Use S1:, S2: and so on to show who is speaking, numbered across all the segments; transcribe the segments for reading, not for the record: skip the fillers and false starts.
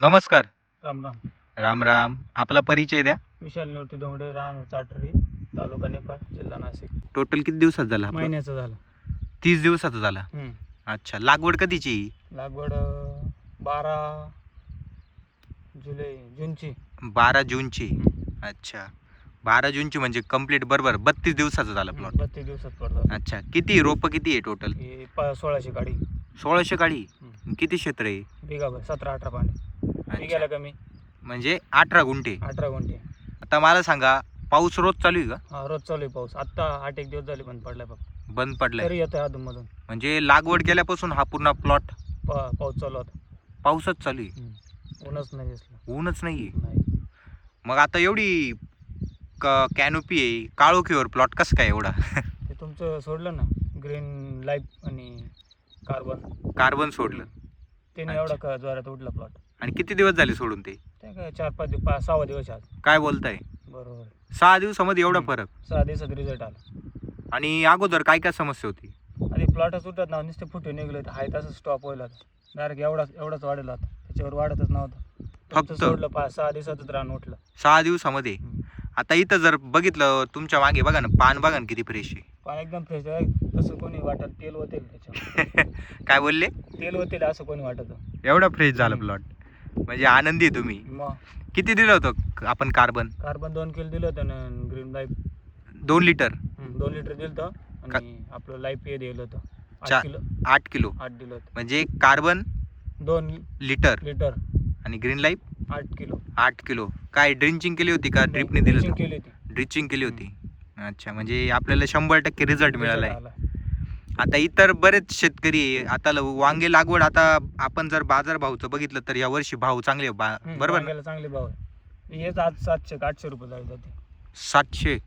S1: नमस्कार.
S2: राम राम.
S1: राम राम. आपला परिचय द्या.
S2: विशाल निवृत्ती डोंगरे, राहणार चाटरी, तालुका निफाड, जिल्हा नाशिक.
S1: टोटल किती दिवसात झाला आपला?
S2: महिन्याचं झालं.
S1: 30 दिवसाचा झाला. अच्छा. लागवड कधीची ही?
S2: लागवड 12 जूनची.
S1: 12 जूनची. अच्छा. 12 जूनची म्हणजे कंप्लीट बरोबर 32 दिवसाचा झाला प्लॉट.
S2: 32 दिवसात पडलं.
S1: अच्छा. किती रोप किती आहे टोटल?
S2: ही 1600 गाडी.
S1: 1600 काडी. किती क्षेत्र आहे?
S2: बिघाभर 17-18 पाणी. बिघाला कमी
S1: म्हणजे 18 गुंठे.
S2: 18 गुंठे.
S1: आता मला सांगा, पाऊस रोज चालू आहे का?
S2: हा, रोज चालू आहे पाऊस. आता 8-1 दिवस झाले बंद पडलाय फक्त.
S1: बंद पडलाय.
S2: तरी येतोय अधूनमधून.
S1: म्हणजे लागवड केल्यापासून हा पूर्ण प्लॉट
S2: पाऊस चालू होता.
S1: पाऊसच चालू आहे.
S2: ऊनच नाही दिसलं.
S1: ऊनच नाहीये.
S2: नाही.
S1: मग आता एवढी कॅनोपी आहे, काळोखीवर प्लॉट कसं काय एवढा?
S2: ते तुमचं सोडलं ना, ग्रीन लाईफ आणि
S1: कार्बन सोडलं.
S2: त्याने एवढा जोरात उठला प्लॉट.
S1: आणि किती दिवस झाले सोडून ते?
S2: ते काय 4-5-6 दिवस आज.
S1: काय बोलताय?
S2: बरोबर.
S1: 6 दिवसामध्ये एवढा फरक?
S2: 6 दिवसात रिझल्ट आला.
S1: आणि अगोदर काय काय समस्या होती?
S2: आधी प्लॉटच उठत ना, नुसते फुटे निघले तर हाय तसं स्टॉप व्हायला डायरेक्ट एवढाच वाढेल आता. त्याच्यावर वाढतच नव्हतं.
S1: फक्त
S2: सोडलं 5-6 दिवसातच रान उठलं.
S1: 6 दिवसामध्ये. आता इथं जर बघितलं तुमच्या मागे बघा ना, पान बघा ना किती फ्रेश आहे.
S2: पान एकदम फ्रेश आहे. तसं कोणी वाटत तेल होतील त्याच्यावर.
S1: काय बोलले?
S2: तेल होतील असं कोणी वाटत.
S1: एवढा फ्रेश झाला प्लॉट. म्हणजे आनंदी आहे तुम्ही.
S2: मग
S1: किती दिलं होतं आपण कार्बन?
S2: 2 किलो दिलं होतं ना. Green life
S1: 2 litre.
S2: 2 लिटर दिलं होतं. आणि आपलं लाईफ हे दिलं होतं
S1: 8
S2: 8
S1: किलो.
S2: 8 दिलं होतं.
S1: म्हणजे कार्बन
S2: 2
S1: लिटर आणि ग्रीन लाईफ
S2: 8 किलो.
S1: 8 किलो. काय ड्रिंचिंग केली होती का ड्रिपने दिलं होतं?
S2: केली होती.
S1: ड्रिचिंग केली होती. अच्छा. म्हणजे आपल्याला 100% रिझल्ट मिळाला आहे.
S2: आला.
S1: आता इतर बरेच शेतकरी आहे. आता वांगे लागवड, आता आपण जर बाजार भावचं बघितलं तर या वर्षी भाव चांगले बरोबर ना?
S2: वांग्याला चांगले भाव आहे. हेच आज 700-800 रुपये जाईल जाते.
S1: 700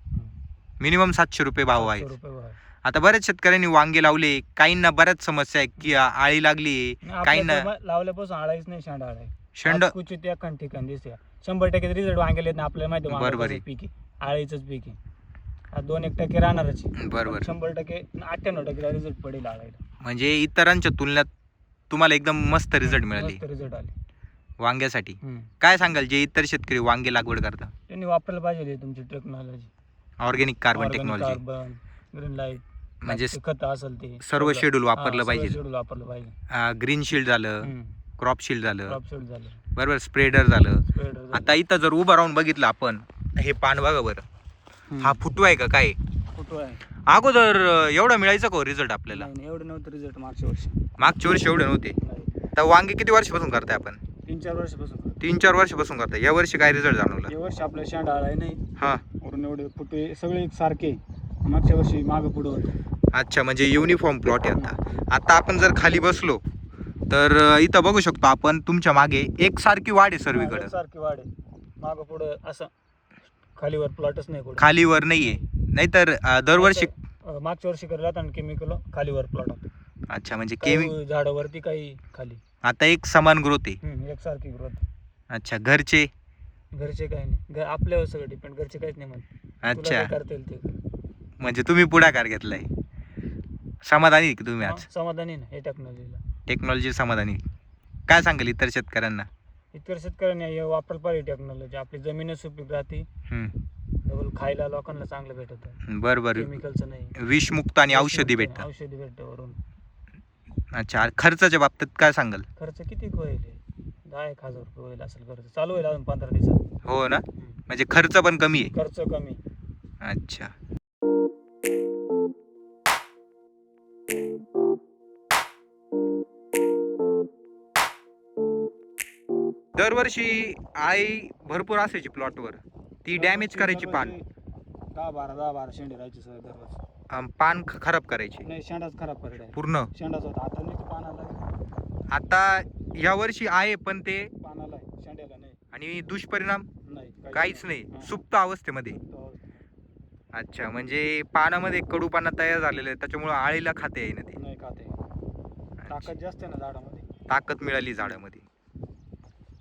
S1: मिनिमम 700 रुपये भाव आहे.
S2: 700 रुपये भाव आहे.
S1: आता बऱ्याच शेतकऱ्यांनी वांगे लावले. काहींना बऱ्याच समस्या आहे की आळी लागली, काहींना
S2: आपल्या लावल्यापासून आळाईच नाही, शेंड आळाई.
S1: शेंड.
S2: कुचित एका ठिकाणी दिसते. 100% रिझल्ट वांग्याला येत नाही. आपल्याला माहिती आहे
S1: बरोबर आहे.
S2: वांग्याचं पीक आहे, आळीचंच पीक आहे. 2-1% राहणारच आहे.
S1: बरोबर.
S2: 100% 98% रिझल्ट पडेल आळाईला.
S1: म्हणजे इतरांच्या तुलनेत तुम्हाला एकदम मस्त रिझल्ट मिळाले
S2: मस्त रिझल्ट आले
S1: वांग्यासाठी. काय सांगाल जे इतर शेतकरी वांगे लागवड करतात?
S2: त्यांनी वापरायला पाहिजे तुमची technology.
S1: Organic carbon technology.
S2: Carbon, green light,
S1: म्हणजे
S2: खत असेल ते
S1: सर्व शेड्यूल वापरलं पाहिजे.
S2: शेड्यूल वापरलं पाहिजे.
S1: ग्रीन शील्ड झालं, क्रॉप शील्ड झालं,
S2: क्रॉप शील्ड झालं,
S1: बरोबर, स्प्रेडर झालं.
S2: स्प्रेडर.
S1: आता इथं जर उभं राहून बघितलं आपण, हे पान बघा बरं, हा फुटवा आहे का काय?
S2: फुटवा आहे.
S1: अगोदर एवढा मिळायचा का रिझल्ट आपल्याला?
S2: नाही, एवढं नव्हतं रिझल्ट मागच्या वर्षी.
S1: मागच्या वर्षी एवढे नव्हते. तर वांगे किती वर्षापासून करताय आपण?
S2: 3-4 वर्षापासून.
S1: 3-4 वर्षापासून करताय. या वर्षी काय रिझल्ट जाणवला?
S2: या वर्षी आपल्या शेंड आळाय नाही.
S1: हा.
S2: वरून एवढे फुटवे सगळे सारखे. मागच्या वर्षी मागं पुढं होतं.
S1: अच्छा. म्हणजे युनिफॉर्म प्लॉट आहे आता आपण जर खाली बसलो तर इथं बघू शकतो आपण, तुमच्या मागे एकसारखी वाढ आहे सर्वीकडे.
S2: सारखी वाढ आहे. मागं पुढं असं खालीवर प्लॉटच नाही.
S1: खालीवर नाहीये. नाहीतर दरवर्षी
S2: मागच्या वर्षी करला आणि केमिकल खालीवर प्लॉट होता.
S1: अच्छा. म्हणजे
S2: झाडावरती काही खाली.
S1: आता एक समान ग्रोथ आहे.
S2: एकसारखी ग्रोथ.
S1: अच्छा. घरचे
S2: काही नाही. आपल्यावर सगळं डिपेंड. घरचे काहीच नाही म्हणत.
S1: अच्छा.
S2: करता येईल ते.
S1: म्हणजे तुम्ही पुढाकार घेतलाय. समाधानी आहे की तुम्ही आज?
S2: समाधानी ना हे
S1: टेक्नॉलॉजी समाधानी. काय सांगाल इतर शेतकऱ्यांना?
S2: इतर शेतकऱ्यांनी वापरायला पाहिजे टेक्नॉलॉजी. आपली जमीनच सुपीक राहते. डबल खायला लोकांना चांगलं भेटत.
S1: बरोबर.
S2: केमिकलचं नाही,
S1: विषमुक्त आणि औषधी भेटतात.
S2: औषधी भेटतं वरून.
S1: अच्छा. खर्चाच्या बाबतीत काय सांगाल?
S2: खर्च किती होईल? 10,000 रुपये होईल असेल खर्च. चालू होईल अजून 15 दिवसात.
S1: हो ना. म्हणजे खर्च पण कमी आहे.
S2: खर्च कमी.
S1: अच्छा. दरवर्षी आई भरपूर असायची प्लॉटवर. ती डॅमेज करायची पान.
S2: 10-12 शेंडे राहायचे सर दररोज.
S1: पान खराब करायची.
S2: नाही, शेंडाच खराब करायचे
S1: पूर्ण.
S2: शेंडाच होता. आता नाही पानाला.
S1: आता या वर्षी आहे पण ते
S2: पानाला आहे, शेंड्याला नाही.
S1: आणि दुष्परिणाम
S2: नाही,
S1: काहीच नाही. सुप्त अवस्थेमध्ये. अच्छा. म्हणजे पानामध्ये कडूपाना तयार झालेलं आहे, त्याच्यामुळे आळीला खाते आहे ना ते.
S2: नाही खाते. ताकद जास्त आहे ना झाडामध्ये.
S1: ताकद मिळाली झाडामध्ये.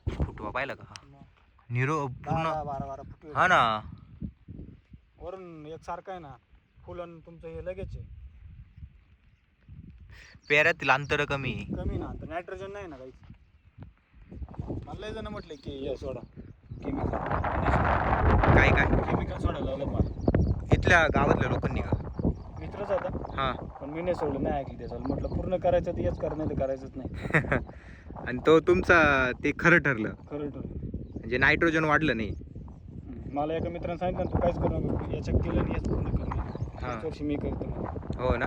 S1: फुटवा पाहिला का? पूर्ण
S2: 12 फुटवे.
S1: हा ना.
S2: वरून एकसारखं आहे ना. फुलं तुमचं हे लगेच आहे.
S1: पेऱ्यातील अंतर कमी
S2: ना. नायट्रोजन नाही ना काही. मला लय जण म्हटले की हे सोडा केमिकल
S1: काय काय
S2: केमिकल सोडायला लावलं मला
S1: इथल्या गावातल्या लोकांनी का
S2: मित्रच होता
S1: हां
S2: पण मी नाही सोडलं नाही ऐकली त्याचं म्हटलं पूर्ण करायचं तर हेच कर नाही तर करायचंच नाही
S1: आणि तो तुमचा ते खरं ठरलं
S2: खरं ठरलं
S1: म्हणजे नायट्रोजन वाढलं नाही
S2: मला एका मित्राने सांगितलं तू काहीच करू नको याच्यात केलं आणि याच पूर्ण करून
S1: हां.
S2: पुढच्या वर्षी मी करतो म्हणे.
S1: हो ना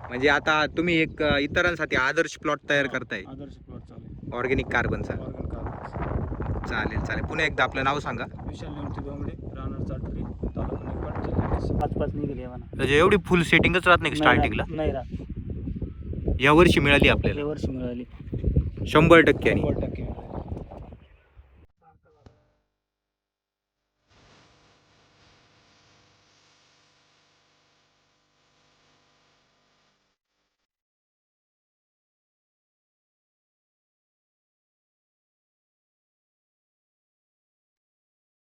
S1: म्हणजे आता तुम्ही एक इतरांसाठी आदर्श प्लॉट तयार करताय
S2: आदर्श प्लॉट चालू
S1: ऑर्गॅनिक कार्बनचा
S2: ऑर्गन कार्बन
S1: चालेल चालेल पुन्हा एकदा आपलं नाव सांगा
S2: विशाल निवृत्ती डोंगरे राहणार चाटरी तालुका निफाड जिल्हा 5 निघाली म्हणा
S1: म्हणजे एवढी फुल सेटिंगच राहत नाही स्टार्टिंगला
S2: नाही राहत
S1: या वर्षी मिळाली आपल्याला
S2: या वर्षी मिळाली
S1: 100%
S2: टक्के